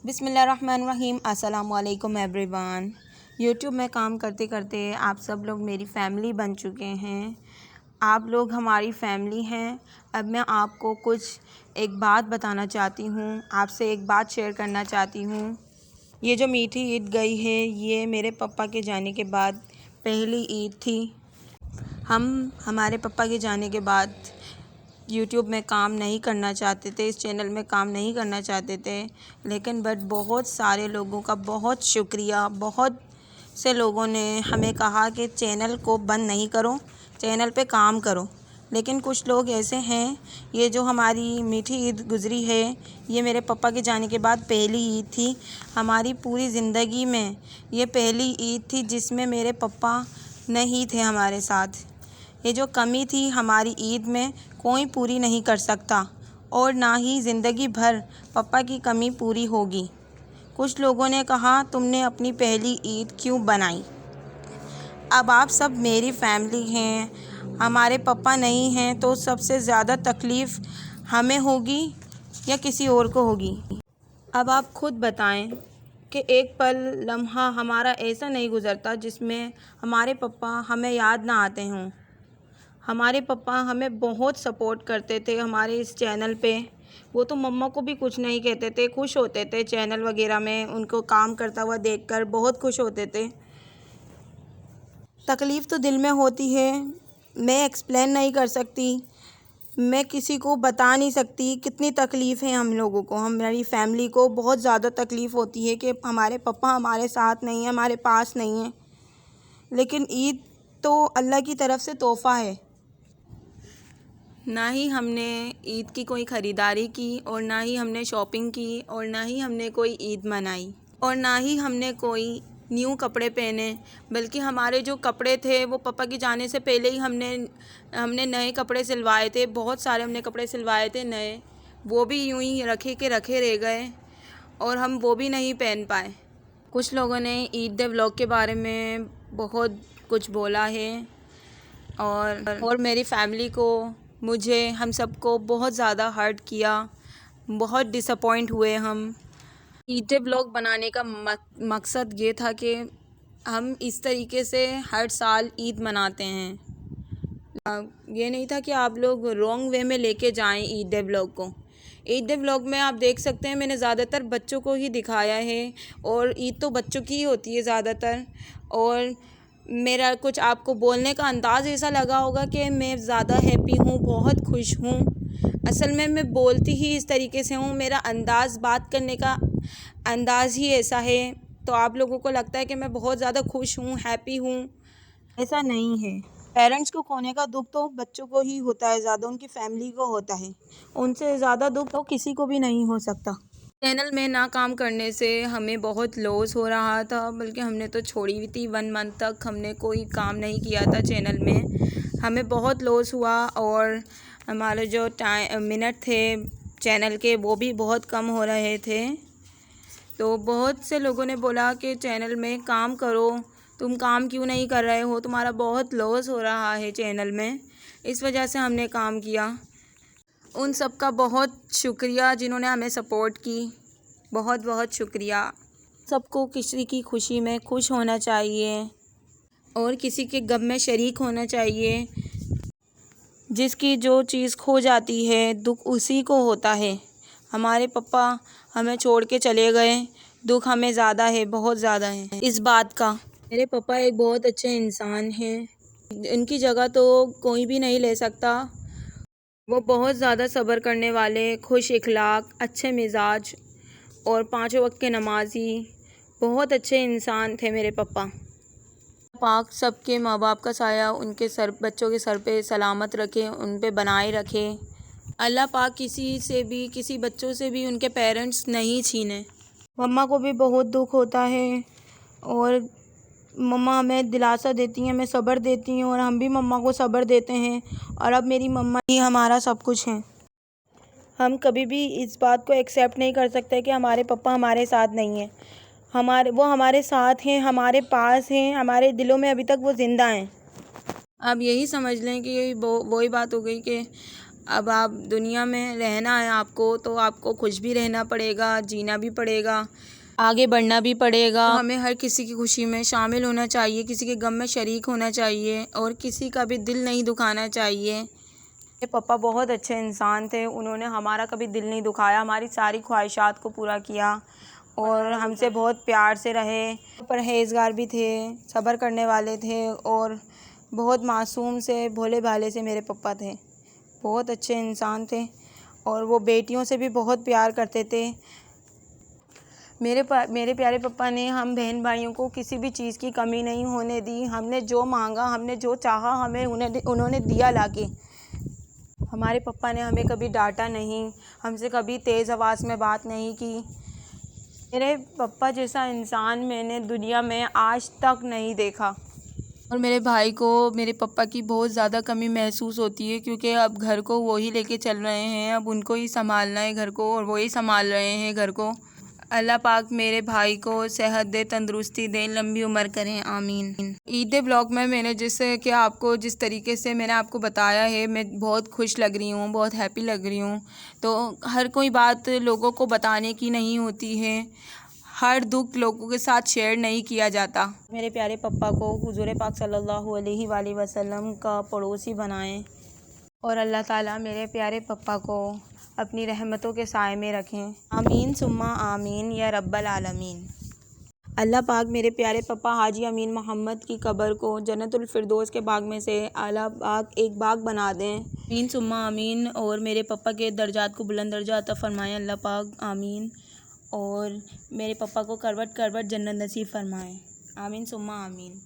बिस्मिल्लाहिर्रहमानिर्रहीम। अस्सलामुअलैकुम everyone. YouTube में काम करते करते आप सब लोग मेरी फ़ैमिली बन चुके हैं। आप लोग हमारी फ़ैमिली हैं। अब मैं आपको एक बात बताना चाहती हूँ, आपसे एक बात शेयर करना चाहती हूँ। ये जो मीठी ईद गई है, ये मेरे पापा के जाने के बाद पहली ईद थी। हमारे पापा के जाने के बाद यूट्यूब में काम नहीं करना चाहते थे, इस चैनल में काम नहीं करना चाहते थे, लेकिन बहुत सारे लोगों का बहुत शुक्रिया। बहुत से लोगों ने हमें कहा कि चैनल को बंद नहीं करो, चैनल पे काम करो। लेकिन कुछ लोग ऐसे हैं, ये जो हमारी मीठी ईद गुज़री है, ये मेरे पापा के जाने के बाद पहली ईद थी। हमारी पूरी ज़िंदगी में ये पहली ईद थी जिसमें मेरे पापा नहीं थे हमारे साथ। ये जो कमी थी हमारी ईद में, कोई पूरी नहीं कर सकता और ना ही ज़िंदगी भर पापा की कमी पूरी होगी। कुछ लोगों ने कहा तुमने अपनी पहली ईद क्यों बनाई। अब आप सब मेरी फैमिली हैं, हमारे पापा नहीं हैं, तो सबसे ज़्यादा तकलीफ़ हमें होगी या किसी और को होगी। अब आप खुद बताएं कि एक पल लम्हा हमारा ऐसा नहीं गुज़रता जिसमें हमारे पापा हमें याद ना आते हों। हमारे पापा हमें बहुत सपोर्ट करते थे हमारे इस चैनल पे। वो तो मम्मा को भी कुछ नहीं कहते थे, खुश होते थे चैनल वगैरह में उनको काम करता हुआ देखकर, बहुत खुश होते थे। तकलीफ़ तो दिल में होती है, मैं एक्सप्लेन नहीं कर सकती, मैं किसी को बता नहीं सकती कितनी तकलीफ़ है हम लोगों को। हमारी फैमिली को बहुत ज़्यादा तकलीफ़ होती है कि हमारे पापा हमारे साथ नहीं हैं, हमारे पास नहीं हैं। लेकिन ईद तो अल्लाह की तरफ से तोहफ़ा है। ना ही हमने ईद की कोई ख़रीदारी की और ना ही हमने शॉपिंग की और ना ही हमने कोई ईद मनाई और ना ही हमने कोई न्यू कपड़े पहने, बल्कि हमारे जो कपड़े थे वो पापा के जाने से पहले ही हमने नए कपड़े सिलवाए थे। बहुत सारे हमने कपड़े सिलवाए थे नए, वो भी यूं ही रखे के रखे रह गए और हम वो भी नहीं पहन पाए। कुछ लोगों ने ईद डे व्लॉग के बारे में बहुत कुछ बोला है और मेरी फैमिली को, मुझे, हम सबको बहुत ज़्यादा हर्ट किया, बहुत डिसअपॉइंट हुए हम। ईद डे व्लॉग बनाने का मकसद ये था कि हम इस तरीके से हर साल ईद मनाते हैं। ये नहीं था कि आप लोग रॉन्ग वे में लेके जाएं ईद डे व्लॉग को। ईद डे व्लॉग में आप देख सकते हैं मैंने ज़्यादातर बच्चों को ही दिखाया है और ईद तो बच्चों की ही होती है ज़्यादातर। और मेरा कुछ आपको बोलने का अंदाज़ ऐसा लगा होगा कि मैं ज़्यादा हैप्पी हूँ, बहुत खुश हूँ। असल में मैं बोलती ही इस तरीके से हूँ, मेरा अंदाज़, बात करने का अंदाज़ ही ऐसा है, तो आप लोगों को लगता है कि मैं बहुत ज़्यादा खुश हूँ, हैप्पी हूँ। ऐसा नहीं है। पेरेंट्स को खोने का दुख तो बच्चों को ही होता है, ज़्यादा उनकी फैमिली को होता है, उनसे ज़्यादा दुख तो किसी को भी नहीं हो सकता। चैनल में ना काम करने से हमें बहुत लॉस हो रहा था, बल्कि हमने तो छोड़ी हुई थी। 1 मंथ तक हमने कोई काम नहीं किया था चैनल में, हमें बहुत लॉस हुआ और हमारे जो मिनट थे चैनल के वो भी बहुत कम हो रहे थे। तो बहुत से लोगों ने बोला कि चैनल में काम करो, तुम काम क्यों नहीं कर रहे हो, तुम्हारा बहुत लॉस हो रहा है चैनल में। इस वजह से हमने काम किया। उन सब का बहुत शुक्रिया जिन्होंने हमें सपोर्ट की, बहुत बहुत शुक्रिया। सबको किसी की खुशी में खुश होना चाहिए और किसी के गम में शरीक होना चाहिए। जिसकी जो चीज़ खो जाती है दुख उसी को होता है। हमारे पापा हमें छोड़ के चले गए, दुख हमें ज़्यादा है, बहुत ज़्यादा है इस बात का। मेरे पापा एक बहुत अच्छे इंसान हैं, इनकी जगह तो कोई भी नहीं ले सकता। वो बहुत ज़्यादा सब्र करने वाले, खुश इखलाक, अच्छे मिजाज और 5 वक्त के नमाजी, बहुत अच्छे इंसान थे मेरे पापा। पाक सबके माँ बाप का साया उनके सर, बच्चों के सर पे सलामत रखे, उन पे बनाए रखे। अल्लाह पाक किसी से भी, किसी बच्चों से भी उनके पेरेंट्स नहीं छीने। मम्मा को भी बहुत दुख होता है और मम्मा हमें दिलासा देती हैं, हमें सब्र देती हैं और हम भी मम्मा को सब्र देते हैं। और अब मेरी मम्मा ही हमारा सब कुछ हैं। हम कभी भी इस बात को एक्सेप्ट नहीं कर सकते कि हमारे पापा हमारे साथ नहीं हैं। वो हमारे साथ हैं, हमारे पास हैं, हमारे दिलों में अभी तक वो ज़िंदा हैं। अब यही समझ लें कि वही बात हो गई कि अब आप दुनिया में रहना है आपको, तो आपको खुश भी रहना पड़ेगा, जीना भी पड़ेगा, आगे बढ़ना भी पड़ेगा। हमें हर किसी की खुशी में शामिल होना चाहिए, किसी के गम में शरीक होना चाहिए और किसी का भी दिल नहीं दुखाना चाहिए। मेरे पापा बहुत अच्छे इंसान थे, उन्होंने हमारा कभी दिल नहीं दुखाया, हमारी सारी ख्वाहिशात को पूरा किया और हमसे बहुत प्यार से रहे। परहेज़गार भी थे, सब्र करने वाले थे और बहुत मासूम से भोले भाले से मेरे पापा थे। बहुत अच्छे इंसान थे और वो बेटियों से भी बहुत प्यार करते थे। मेरे प्यारे पापा ने हम बहन भाइयों को किसी भी चीज़ की कमी नहीं होने दी। हमने जो मांगा, हमने जो चाहा, हमें उन्होंने दिया लाके। हमारे पापा ने हमें कभी डांटा नहीं, हमसे कभी तेज़ आवाज़ में बात नहीं की। मेरे पापा जैसा इंसान मैंने दुनिया में आज तक नहीं देखा। और मेरे भाई को मेरे पापा की बहुत ज़्यादा कमी महसूस होती है, क्योंकि अब घर को वो ही लेके चल रहे हैं, अब उनको ही संभालना है घर को और वो ही संभाल रहे हैं घर को। अल्लाह पाक मेरे भाई को सेहत दे, तंदुरुस्ती दे, लंबी उम्र करें, आमीन। ईद ब्लॉग में मैंने जैसे कि आपको जिस तरीके से मैंने आपको बताया है, मैं बहुत खुश लग रही हूँ, बहुत हैप्पी लग रही हूँ। तो हर कोई बात लोगों को बताने की नहीं होती है, हर दुख लोगों के साथ शेयर नहीं किया जाता। मेरे प्यारे पापा को हुज़ूर पाक सल्लल्लाहु अलैहि वसल्लम का पड़ोसी बनाएं और अल्लाह ताला मेरे प्यारे पापा को अपनी रहमतों के साए में रखें, आमीन सुम्मा आमीन या रब्बल आलमीन। अल्लाह पाक मेरे प्यारे पापा हाजी अमीन मोहम्मद की कब्र को जन्नतुल फिरदौस के बाग में से आला बाग एक बाग बना दें, आमीन सुम्मा आमीन। और मेरे पापा के दर्जात को बुलंद दर्जा अता फरमाएं अल्लाह पाक, आमीन। और मेरे पापा को करवट करवट जन्नत नसीब फरमाएं, आमीन सुम्मा आमीन।